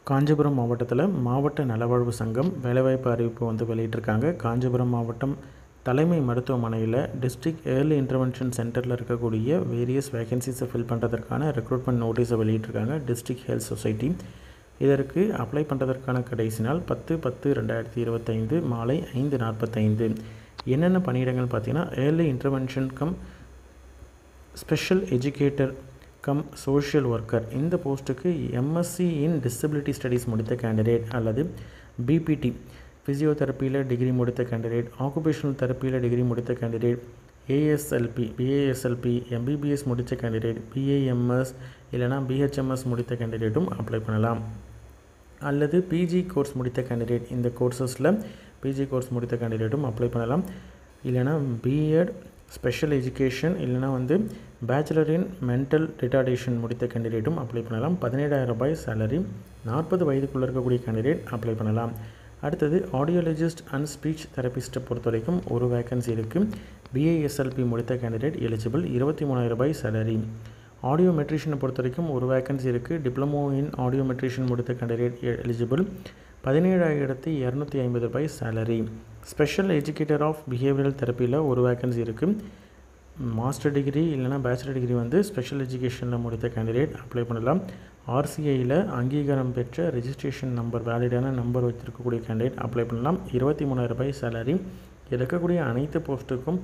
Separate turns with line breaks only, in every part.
காஞ்சிபுரம் மாவட்டத்தில் மாவட்ட நலவாழ்வு சங்கம் வேலைவாய்ப்பு அறிவிப்பு வந்து வெளியிட்டிருக்காங்க. காஞ்சிபுரம் மாவட்டம் தலைமை மருத்துவமனையில் டிஸ்ட்ரிக்ட் ஏர்லி இன்டர்வென்ஷன் சென்டரில் இருக்கக்கூடிய வேரியஸ் வேகன்சிஸை ஃபில் பண்ணுறதுக்கான ரெக்ரூட்மெண்ட் நோட்டீஸை வெளியிட்டிருக்காங்க டிஸ்ட்ரிக்ட் ஹெல்த் சொசைட்டி. இதற்கு அப்ளை பண்ணுறதற்கான கடைசி நாள் 10/10/2025 மாலை 5:45. என்னென்ன பணியிடங்கள் பார்த்தீங்கன்னா, early intervention special educator social worker. இந்த போஸ்ட்டுக்கு எம்எஸ்சி இன் டிசபிலிட்டி ஸ்டடீஸ் முடித்த கேண்டிடேட் அல்லது பிபிடி ஃபிசியோதெரப்பியில் டிகிரி முடித்த கேண்டிடேட், ஆக்குபேஷனல் தெரப்பியில் டிகிரி முடித்த கேண்டிடேட், பிஏஎஸ்எல்பி எம்பிபிஎஸ் முடித்த கேண்டிடேட், பிஏஎம்எஸ் இல்லைனா பிஹெச்எம்எஸ் முடித்த கேண்டிடேட்டும் அப்ளை பண்ணலாம். அல்லது பிஜி கோர்ஸ் முடித்த கேண்டிடேட், இந்த கோர்சஸில் பிஜி கோர்ஸ் முடித்த கேண்டிடேட்டும் அப்ளை பண்ணலாம். இல்லைனா பிஎட் ஸ்பெஷல் எஜுகேஷன் இல்லைனா பேச்சுலர் இன் மென்டல் ரிட்டார்டேஷன் முடித்த கேண்டிடேட்டும் அப்ளை பண்ணலாம். 17,000 ரூபாய் சேலரி. 40 வயதுக்குள்ளே இருக்கக்கூடிய கேண்டிடேட் அப்ளை பண்ணலாம். அடுத்தது ஆடியோலஜிஸ்ட் அண்ட் ஸ்பீச் தெரபிஸ்ட்டை பொறுத்த வரைக்கும் ஒரு வேக்கன்சி இருக்குது. பிஏஎஸ்எல்பி முடித்த கேண்டிடேட் எலிஜிபிள். 23,000 ரூபாய் சேலரி. ஆடியோ மெட்ரிஷனை பொறுத்த வரைக்கும் ஒரு வேக்கன்சி இருக்குது. டிப்ளமோ இன் ஆடியோ மெட்ரிஷன் முடித்த கேண்டிடேட் எலிஜிபிள். 17,250 ரூபாய் salary. Special educator of behavioural தெரப்பியில் ஒரு வேக்கன்சி இருக்குது. மாஸ்டர் டிகிரி இல்லைனா பேச்சுலர் டிகிரி ஸ்பெஷல் எஜுகேஷனில் முடித்த கேண்டிடேட் அப்ளை பண்ணலாம். ஆர்சிஐயில் அங்கீகாரம் பெற்ற ரெஜிஸ்ட்ரேஷன் நம்பர் வேலிடான நம்பர் வச்சுருக்கக்கூடிய கேண்டிடேட் அப்ளை பண்ணலாம். 23,000 ரூபாய் சேலரி. இருக்கக்கூடிய அனைத்து போஸ்ட்டுக்கும்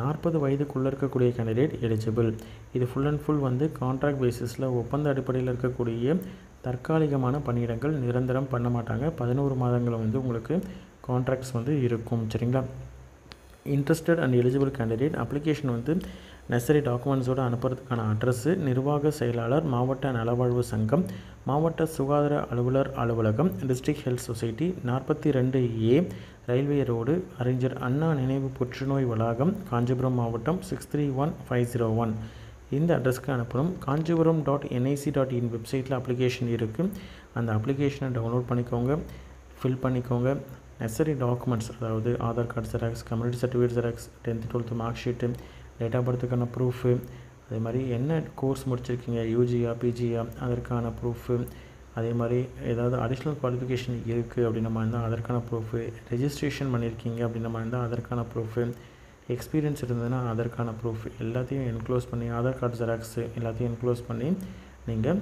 40 வயதுக்குள்ளே இருக்கக்கூடிய கேண்டிடேட் எலிஜிபிள். இது ஃபுல் அண்ட் ஃபுல் கான்ட்ராக்ட் பேசிஸில் ஒப்பந்த அடிப்படையில் இருக்கக்கூடிய தற்காலிகமான பணியிடங்கள். நிரந்தரம் பண்ண மாட்டாங்க. 11 மாதங்கள் உங்களுக்கு கான்ட்ராக்ட்ஸ் இருக்கும். சரிங்களா? Interested and eligible candidate application necessary டாக்குமெண்ட்ஸோடு அனுப்புறதுக்கான அட்ரஸ்ஸு நிர்வாக செயலாளர், மாவட்ட நலவாழ்வு சங்கம், மாவட்ட சுகாதார அலுவலர் அலுவலகம், district health society, 42A railway road, அறிஞர் அண்ணா நினைவு புற்றுநோய் வளாகம், காஞ்சிபுரம் மாவட்டம் 631501. இந்த அட்ரஸ்க்கு அனுப்பணும். kanjipuram.nic.in வெப்சைட்டில் அப்ளிகேஷன் இருக்குது. அந்த அப்ளிகேஷனை டவுன்லோட் பண்ணிக்கோங்க, ஃபில் பண்ணிக்கோங்க. நெசசரி டாக்குமெண்ட்ஸ், அதாவது Aadhaar card xerox, community certificate xerox, 10th 12th mark sheet, date of பர்த்துக்கான ப்ரூஃபு, அதே மாதிரி என்ன கோர்ஸ் முடிச்சிருக்கீங்க, யூஜியா பிஜியா அதற்கான ப்ரூஃபு, அதே மாதிரி ஏதாவது அடிஷ்னல் குவாலிஃபிகேஷன் இருக்குது அப்படின்ற மாதிரி இருந்தால் அதற்கான ப்ரூஃபு, ரெஜிஸ்ட்ரேஷன் பண்ணியிருக்கீங்க அப்படின்ற மாதிரி இருந்தால் அதற்கான ப்ரூஃபு, எக்ஸ்பீரியன்ஸ் இருந்ததுன்னா அதற்கான ப்ரூஃப் எல்லாத்தையும் என்க்ளோஸ் பண்ணி, ஆதார் கார்டு ஜெராக்ஸு எல்லாத்தையும் என்க்ளோஸ் பண்ணி நீங்கள்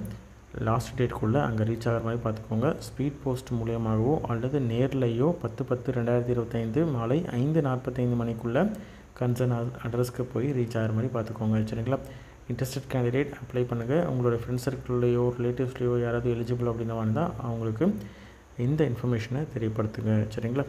லாஸ்ட் டேட்குள்ளே அங்கே ரீச் ஆகிற மாதிரி பார்த்துக்கோங்க. ஸ்பீட் போஸ்ட் மூலியமாகவோ அல்லது நேர்லையோ 10/10/2025 மாலை 5:45 மணிக்குள்ளே கன்சர்ன் அட்ரஸ்க்கு போய் ரீச் ஆகிற மாதிரி பார்த்துக்கோங்க. சரிங்களா? இன்ட்ரெஸ்டட் கேண்டிடேட் அப்ளை பண்ணுங்கள். உங்களோட ஃப்ரெண்ட்ஸ் சர்க்கிள்லையோ ரிலேட்டிவ்ஸ்லையோ யாராவது எலிஜிபிள் அப்படின்னா வந்தால் அவங்களுக்கு இந்த இன்ஃபர்மேஷனை தெரியப்படுத்துங்க. சரிங்களா?